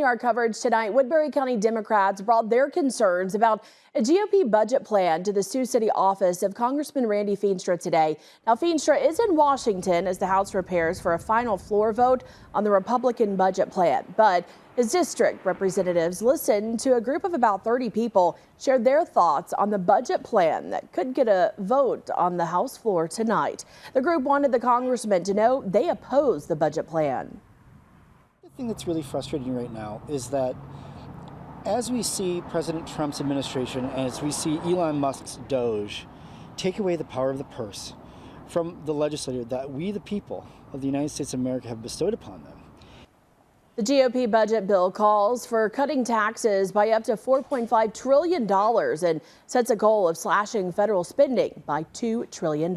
Our coverage tonight, Woodbury County Democrats brought their concerns about a GOP budget plan to the Sioux City office of Congressman Randy Feenstra today. Now, Feenstra is in Washington as the House prepares for a final floor vote on the Republican budget plan. But his district representatives listened to a group of about 30 people share their thoughts on the budget plan that could get a vote on the House floor tonight. The group wanted the congressman to know they oppose the budget plan. The thing that's really frustrating right now is that as we see President Trump's administration, as we see Elon Musk's Doge take away the power of the purse from the legislature that we, the people of the United States of America, have bestowed upon them. The GOP budget bill calls for cutting taxes by up to $4.5 trillion and sets a goal of slashing federal spending by $2 trillion.